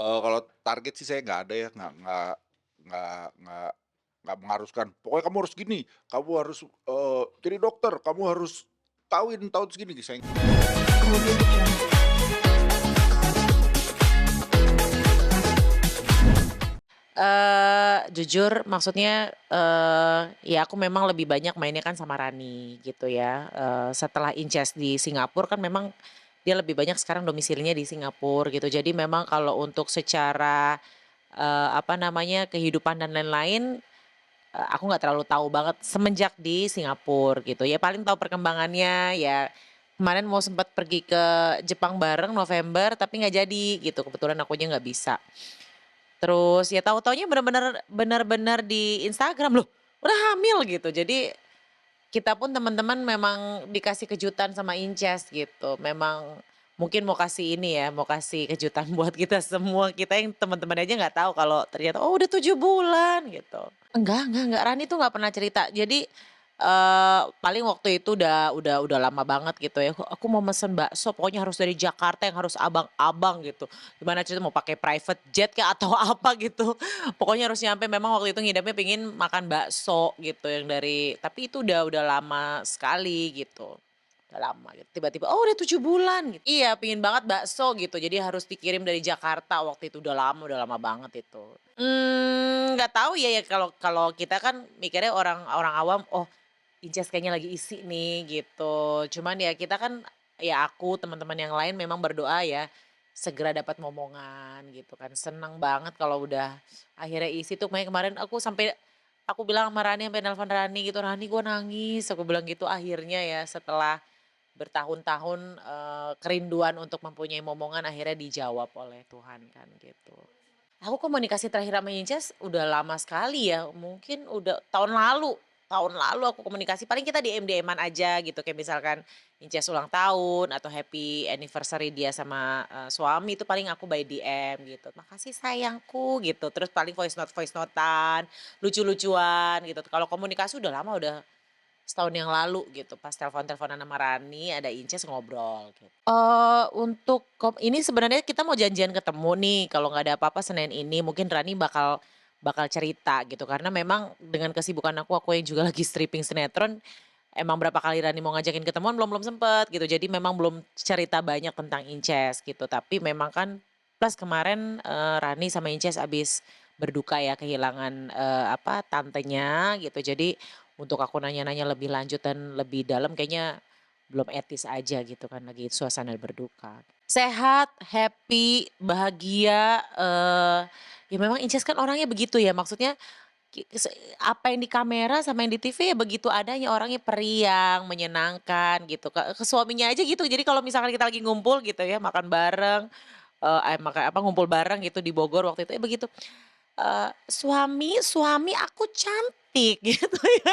Kalau target sih saya nggak ada ya, nggak nggak mengharuskan, "Pokoknya kamu harus gini, kamu harus, jadi dokter, kamu harus tahun segini," saya Kemudian juga Jujur maksudnya, ya aku memang lebih banyak mainnya kan sama Rani gitu ya, setelah Inces di Singapura kan memang dia lebih banyak sekarang domisilinya di Singapura gitu. Jadi memang kalau untuk secara, apa namanya, kehidupan dan lain-lain, aku nggak terlalu tahu banget semenjak di Singapura gitu. Ya paling tahu perkembangannya ya kemarin mau sempat pergi ke Jepang bareng November tapi nggak jadi gitu, kebetulan akunya nggak bisa. Terus ya tahu-tahunya bener-bener di Instagram, "Loh udah hamil?" Gitu. Jadi kita pun teman-teman memang dikasih kejutan sama Inces gitu. Memang mungkin mau kasih ini ya, mau kasih kejutan buat kita semua. Kita yang teman-teman aja nggak tahu kalau ternyata, "Oh udah 7 bulan," gitu. Enggak, Rani tuh nggak pernah cerita. Jadi, paling waktu itu udah lama banget gitu ya, "Aku mau mesen bakso pokoknya harus dari Jakarta yang harus abang-abang," gitu. Gimana cerita mau pakai private jet kah atau apa gitu. Pokoknya harus nyampe memang waktu itu ngidamnya pengen makan bakso gitu yang dari tapi itu udah lama sekali gitu. Udah lama gitu, tiba-tiba, "Oh udah 7 bulan," gitu. Iya, pengen banget bakso gitu, jadi harus dikirim dari Jakarta waktu itu, udah lama banget itu. Nggak tahu ya kalau kalau kita kan mikirnya orang orang awam, "Oh Ijaz kayaknya lagi isi nih," gitu. Cuman ya kita kan, ya aku, teman-teman yang lain memang berdoa ya, segera dapat momongan gitu kan. Seneng banget kalau udah akhirnya isi tuh, makanya kemarin aku sampai aku bilang sama Rani, sampai nelpon Rani gitu, "Rani gue nangis," aku bilang gitu, akhirnya ya setelah bertahun-tahun, kerinduan untuk mempunyai momongan akhirnya dijawab oleh Tuhan kan gitu. Aku komunikasi terakhir sama Inces udah lama sekali ya, mungkin udah tahun lalu aku komunikasi, paling kita DM-DM-an aja gitu, kayak misalkan Inces ulang tahun atau happy anniversary dia sama, suami itu paling aku by DM gitu, "Makasih sayangku," gitu, terus paling voice note-an, lucu-lucuan gitu. Kalau komunikasi udah lama, udah setahun yang lalu gitu, pas telepon-teleponan sama Rani, ada Inces ngobrol gitu. Untuk ini sebenarnya kita mau janjian ketemu nih, kalau nggak ada apa-apa Senin ini, mungkin Rani bakal bakal cerita gitu, karena memang dengan kesibukan aku yang juga lagi stripping sinetron, emang berapa kali Rani mau ngajakin ketemuan belum belum sempet gitu, jadi memang belum cerita banyak tentang Inces gitu. Tapi memang kan plus kemarin, Rani sama Inces abis berduka ya kehilangan, apa, tantenya gitu. Jadi untuk aku nanya-nanya lebih lanjut dan lebih dalam kayaknya belum etis aja gitu kan, lagi suasana berduka. Sehat, happy, bahagia, ya memang Inces kan orangnya begitu ya, maksudnya Ki se apa yang di kamera sama yang di TV ya begitu adanya, orangnya periang, menyenangkan gitu, ke suaminya aja gitu. Jadi kalau misalkan kita lagi ngumpul gitu ya, makan bareng, makan apa, ngumpul bareng gitu di Bogor waktu itu, ya begitu, "Suami suami aku cantik," gitu ya.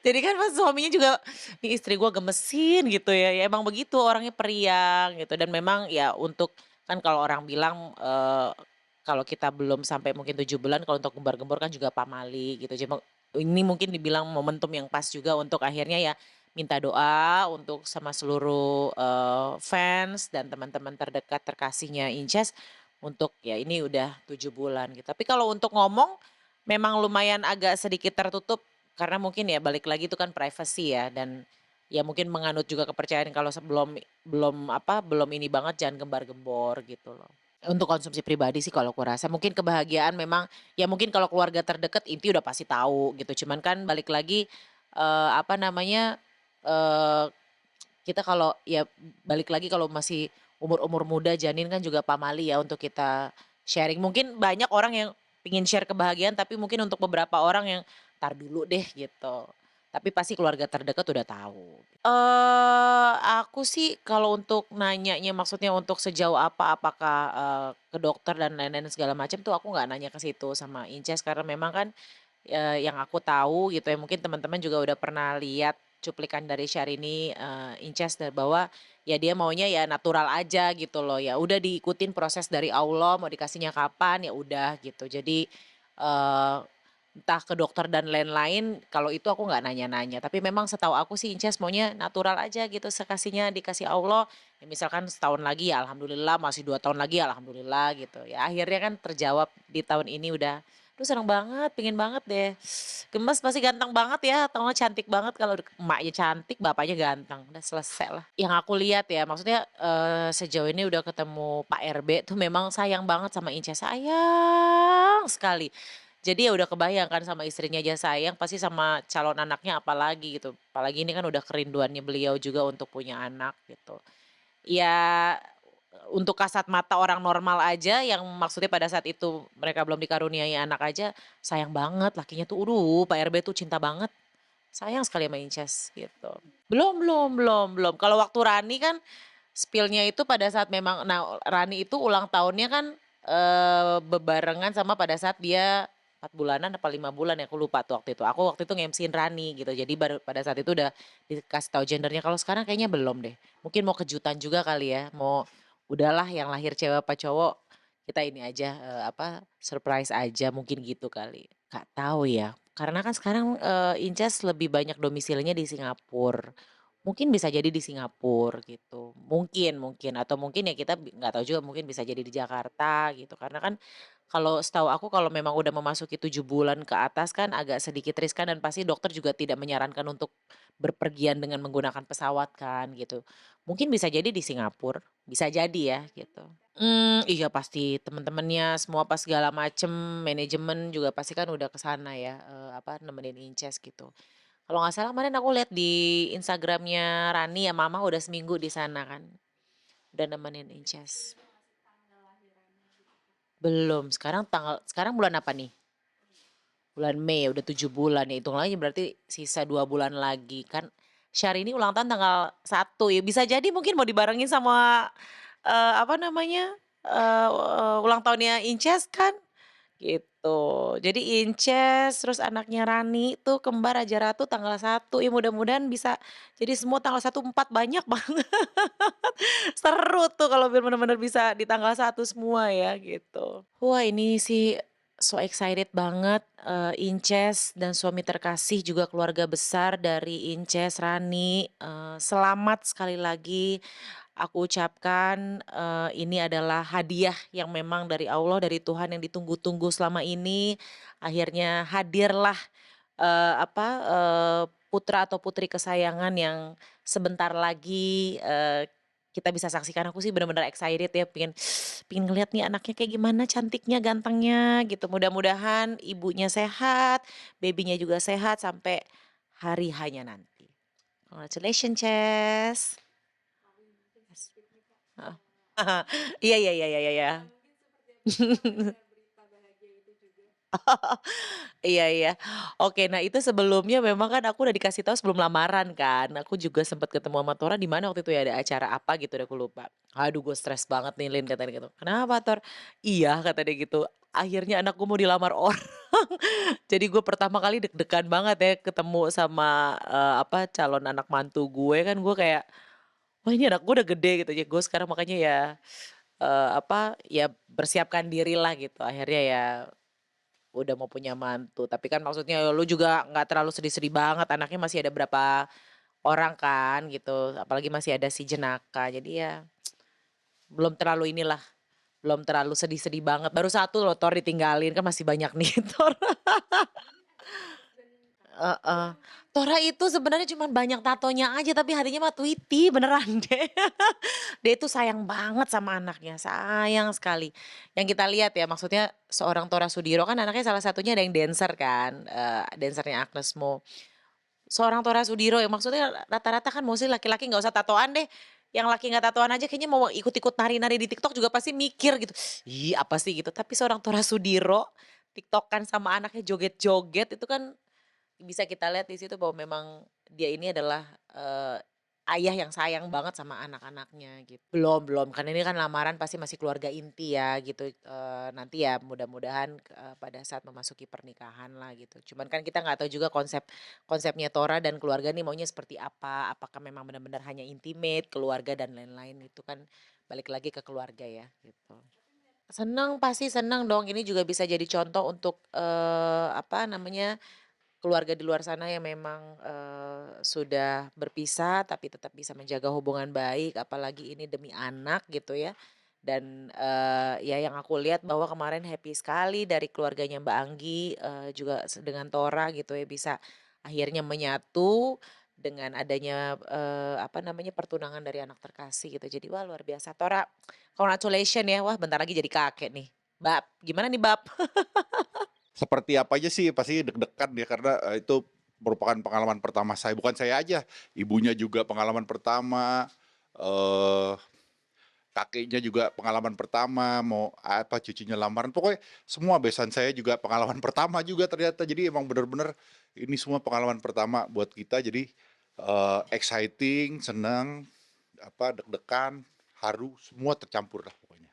Jadi kan pas suaminya juga, "Nih istri gua gemesin," gitu ya, ya emang begitu orangnya periang gitu dan memang ya untuk kan kalau orang bilang, kalau kita belum sampai mungkin 7 bulan kalau untuk gembar-gembor kan juga pamali gitu. Cuma ini mungkin dibilang momentum yang pas juga untuk akhirnya ya minta doa untuk sama seluruh, fans dan teman-teman terdekat terkasihnya Inces untuk ya ini udah 7 bulan gitu. Tapi kalau untuk ngomong memang lumayan agak sedikit tertutup karena mungkin ya balik lagi itu kan privacy ya dan ya mungkin menganut juga kepercayaan kalau sebelum belum apa, belum ini banget jangan gembar-gembor gitu loh. Untuk konsumsi pribadi sih kalau aku rasa mungkin kebahagiaan memang ya mungkin kalau keluarga terdekat inti udah pasti tahu gitu, cuman kan balik lagi, apa namanya, eee, kita kalau ya balik lagi kalau masih umur-umur muda janin kan juga pamali ya untuk kita sharing. Mungkin banyak orang yang pengen share kebahagiaan tapi mungkin untuk beberapa orang yang, "Entar dulu deh," gitu. Tapi pasti keluarga terdekat udah tahu. Aku sih kalau untuk nanyanya maksudnya untuk sejauh apa, apakah, ke dokter dan lain-lain segala macam tuh aku nggak nanya ke situ sama Inces karena memang kan, yang aku tahu gitu ya mungkin teman-teman juga udah pernah lihat cuplikan dari Syahrini, Inces bahwa ya dia maunya ya natural aja gitu loh, ya udah diikutin proses dari Allah mau dikasihnya kapan, ya udah gitu. Jadi, eee entah ke dokter dan lain-lain, kalau itu aku nggak nanya-nanya. Tapi memang setahu aku sih Inces maunya natural aja gitu, sekasihnya dikasih Allah. Ya misalkan setahun lagi ya alhamdulillah, masih 2 tahun lagi ya alhamdulillah gitu. Ya akhirnya kan terjawab di tahun ini udah, "Aduh seneng banget, pengen banget deh." Gemes pasti ganteng banget ya, atau nggak cantik banget, kalau emaknya cantik, bapaknya ganteng, udah selesai lah. Yang aku lihat ya, maksudnya, sejauh ini udah ketemu Pak RB tuh memang sayang banget sama Inces, sayang sekali. Jadi ya udah kebayang kan sama istrinya aja sayang, pasti sama calon anaknya apalagi gitu. Apalagi ini kan udah kerinduannya beliau juga untuk punya anak gitu. Ya, untuk kasat mata orang normal aja yang maksudnya pada saat itu mereka belum dikaruniai anak aja, sayang banget lakinya tuh, Pak RB tuh cinta banget, sayang sekali sama Inces gitu. Belum. Kalau waktu Rani kan spill-nya itu pada saat memang nah Rani itu ulang tahunnya kan, bebarengan sama pada saat dia 4 bulanan apa 5 bulan ya, aku lupa tuh waktu itu. Aku waktu itu nge-MC-in Rani gitu, jadi baru pada saat itu udah dikasih tahu gendernya, kalau sekarang kayaknya belum deh. Mungkin mau kejutan juga kali ya, mau udahlah yang lahir cewek apa cowok, kita ini aja, surprise aja mungkin gitu kali. Nggak tahu ya, karena kan sekarang, Inces lebih banyak domisilinya di Singapura. Mungkin bisa jadi di Singapura gitu, mungkin atau mungkin ya kita nggak tahu juga, mungkin bisa jadi di Jakarta gitu, karena kan kalau setahu aku kalau memang udah memasuki 7 bulan ke atas kan agak sedikit riskan dan pasti dokter juga tidak menyarankan untuk berpergian dengan menggunakan pesawat kan gitu. Mungkin bisa jadi di Singapura, bisa jadi ya gitu. Iya pasti temen-temennya semua pas segala macem, manajemen juga pasti kan udah ke sana ya, nemenin Inces gitu. Kalau nggak salah kemarin aku lihat di Instagramnya Rani ya, Mama udah seminggu di sana kan, udah nemenin Inces. Belum, sekarang bulan apa nih? Bulan Mei, udah 7 bulan ya, hitung lagi berarti sisa 2 bulan lagi kan. Syahrini ulang tahun tanggal 1 ya, bisa jadi mungkin mau dibarengin sama, ulang tahunnya Inces kan. Gitu. Jadi Inces, terus anaknya Rani tuh kembar Raja Ratu tanggal 1, ya mudah-mudahan bisa jadi semua tanggal 1 4 banyak banget. Seru tuh kalau bener-bener bisa di tanggal 1 semua ya gitu. Wah ini sih so excited banget, Inces dan suami terkasih juga keluarga besar dari Inces, Rani, selamat sekali lagi aku ucapkan, ini adalah hadiah yang memang dari Allah, dari Tuhan yang ditunggu-tunggu selama ini. Akhirnya hadirlah, putra atau putri kesayangan yang sebentar lagi, kita bisa saksikan. Aku sih benar-benar excited ya, pengen pengen ngeliat nih anaknya kayak gimana, cantiknya, gantengnya gitu. Mudah-mudahan ibunya sehat, babynya juga sehat sampai hari hanya nanti. Congratulations, Ces. Heeh. Iya iya iya iya iya iya. Iya iya. Oke, nah itu sebelumnya memang kan aku udah dikasih tahu sebelum lamaran kan, aku juga sempat ketemu sama Tora di mana waktu itu ya, ada acara apa gitu deh aku lupa. "Aduh gue stres banget nih Lin," kata dia gitu. "Kenapa Tor?" "Iya," kata dia gitu, "akhirnya anakku mau dilamar orang." Jadi gue pertama kali deg-degan banget ya ketemu sama, calon anak mantu gue kan gue kayak, "Wah ini anak gue udah gede," gitu ya. Gue sekarang makanya ya, ya bersiapkan dirilah gitu. Akhirnya ya udah mau punya mantu, tapi kan maksudnya lu juga nggak terlalu sedih-sedih banget, anaknya masih ada berapa orang kan gitu, apalagi masih ada si jenaka. Jadi ya belum terlalu inilah, belum terlalu sedih-sedih banget. Baru 1 loh Thor ditinggalin, kan masih banyak nih Thor. Heeh. Tora itu sebenarnya cuman banyak tatonya aja, tapi hatinya mah Tweety, beneran deh. Dia itu sayang banget sama anaknya, sayang sekali. Yang kita lihat ya, maksudnya seorang Tora Sudiro kan anaknya salah satunya ada yang dancer kan, dancernya Agnes Mo. Seorang Tora Sudiro yang maksudnya rata-rata kan mostly laki-laki nggak usah tatoan deh, yang laki nggak tatoan aja kayaknya mau ikut-ikut nari-nari di TikTok juga pasti mikir gitu, "Ih apa sih?" gitu. Tapi seorang Tora Sudiro, TikTok-an sama anaknya joget-joget itu kan bisa kita lihat di situ bahwa memang dia ini adalah, ayah yang sayang banget sama anak-anaknya gitu. Belum, karena ini kan lamaran pasti masih keluarga inti ya gitu, nanti ya mudah-mudahan, pada saat memasuki pernikahan lah gitu. Cuman kan kita nggak tahu juga konsepnya Tora dan keluarga nih maunya seperti apa, apakah memang benar-benar hanya intimate, keluarga dan lain-lain, itu kan balik lagi ke keluarga ya gitu. Seneng, pasti seneng dong. Ini juga bisa jadi contoh untuk, apa namanya, keluarga di luar sana yang memang, sudah berpisah tapi tetap bisa menjaga hubungan baik, apalagi ini demi anak gitu ya. Dan, ya yang aku lihat bahwa kemarin happy sekali dari keluarganya Mbak Anggi, juga dengan Tora gitu ya, bisa akhirnya menyatu dengan adanya, apa namanya, pertunangan dari anak terkasih gitu. Jadi wah luar biasa. Tora, congratulations ya, wah bentar lagi jadi kakek nih. Bab, gimana nih Bab? Seperti apa aja sih, pasti deg-degan ya karena, itu merupakan pengalaman pertama saya, bukan saya aja, ibunya juga pengalaman pertama, eee, kakeknya juga pengalaman pertama, mau apa, cucunya lamaran, pokoknya semua besan saya juga pengalaman pertama juga ternyata. Jadi emang bener-bener ini semua pengalaman pertama buat kita, jadi, exciting, seneng, apa, deg-degan, haru, semua tercampur lah pokoknya.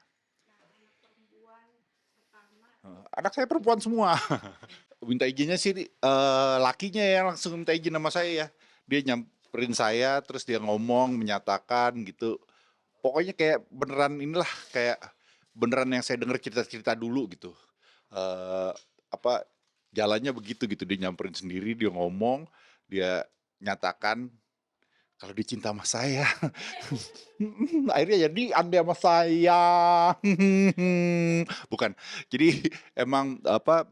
Anak saya perempuan semua. Minta izinnya sih, lakinya ya langsung minta izin sama saya ya. Dia nyamperin saya, terus dia ngomong, menyatakan gitu. Pokoknya kayak beneran inilah, kayak beneran yang saya dengar cerita-cerita dulu gitu. Eee, apa, jalannya begitu gitu, dia nyamperin sendiri, dia ngomong, dia nyatakan kalau dia cinta sama saya. Akhirnya jadi ande sama saya. Bukan. Jadi emang apa,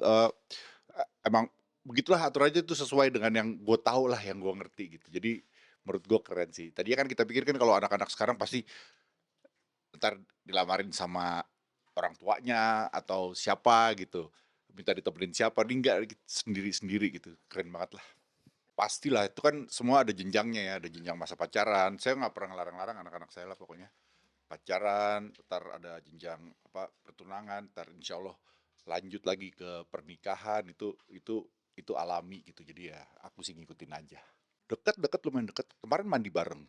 emang begitulah aturannya itu sesuai dengan yang gue tahu lah, yang gue ngerti gitu. Jadi menurut gue keren sih. Tadinya kan kita pikir kan kalau anak-anak sekarang pasti ntar dilamarin sama orang tuanya atau siapa gitu, minta ditemenin siapa, ini enggak gitu, sendiri-sendiri gitu, keren banget lah. Pastilah itu kan semua ada jenjangnya ya, ada jenjang masa pacaran. Saya nggak pernah ngelarang-larang anak-anak saya lah pokoknya. Pacaran, ntar ada jenjang apa pertunangan, ntar insya Allah lanjut lagi ke pernikahan, itu alami gitu. Jadi ya aku sih ngikutin aja. Deket lumayan deket. Kemarin mandi bareng.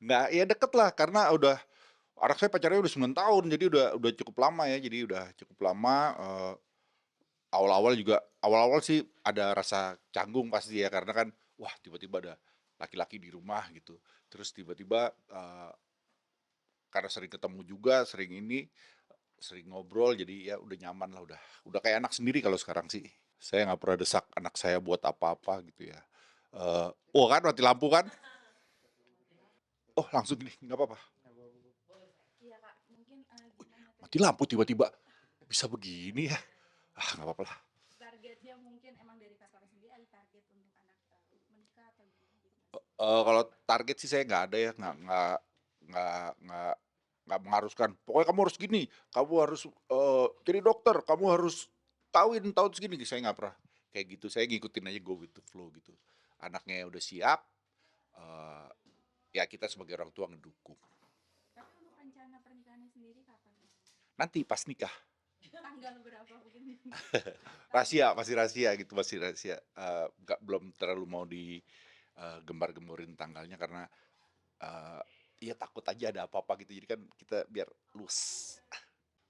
Nggak, ya deket lah karena udah anak saya pacarnya udah 9 tahun, jadi udah cukup lama ya. Jadi udah cukup lama. Awal-awal sih ada rasa canggung pasti ya karena kan wah tiba-tiba ada laki-laki di rumah gitu. Terus tiba-tiba karena sering ketemu juga, sering ngobrol jadi ya udah nyaman lah, udah kayak anak sendiri kalau sekarang sih. Saya nggak pernah desak anak saya buat apa-apa gitu ya. Oh kan mati lampu kan? Oh langsung gini, nggak apa-apa. Iya Kak, mungkin gimana Mati lampu tiba-tiba bisa begini ya. Ah nggak apa-apa lah. targetnya mungkin emang dari Kakak sendiri ada target untuk anak menikah atau gimana? Kalau target sih saya nggak ada ya, nggak nggak nggak mengharuskan, "Pokoknya kamu harus gini, kamu harus, jadi dokter, kamu harus tahun segini," saya nggak pernah kayak gitu, saya ngikutin aja go with the flow gitu. Anaknya udah siap, eee, ya kita sebagai orang tua ngedukung. Tapi untuk rencana pernikahannya sendiri kapan? Nanti pas nikah, Tanggal berapa mungkin? rahasia, masih rahasia gitu, masih rahasia, belum terlalu mau gembar-gemborin tanggalnya karena, eee, ya takut aja ada apa-apa gitu, jadi kan kita biar luas.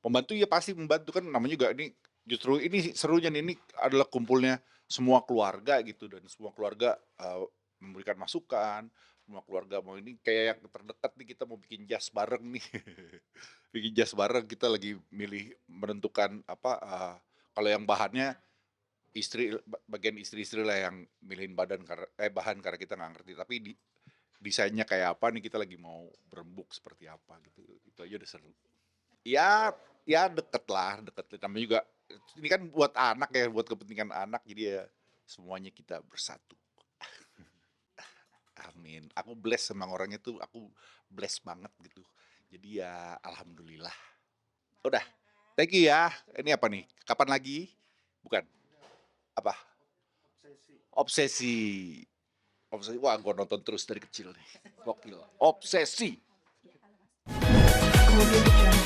Membantu ya pasti membantu, kan namanya juga ini justru ini serunya nih, ini adalah kumpulnya semua keluarga gitu dan semua keluarga, memberikan masukan, semua keluarga mau ini kayak yang terdekat nih kita mau bikin jas bareng nih. Bikin jas bareng kita lagi milih menentukan apa, kalau yang bahannya bagian istri-istri lah yang milihin bahan karena kita nggak ngerti, tapi desainnya kayak apa nih kita lagi mau berembuk seperti apa gitu, itu aja udah seru. Ya, ya deket lah, deket. Namanya juga ini kan buat anak ya, buat kepentingan anak, jadi ya semuanya kita bersatu. Amin. Aku bless sama orangnya tuh, aku bless banget gitu. Jadi ya alhamdulillah. Udah, thank you ya. Ini apa nih? Kapan lagi? Bukan, apa? Obsesi. Obsesi. Wah, gua nonton terus dari kecil nih. Gokil. Obsesi. Iya, halo Mas. Audio Jungle.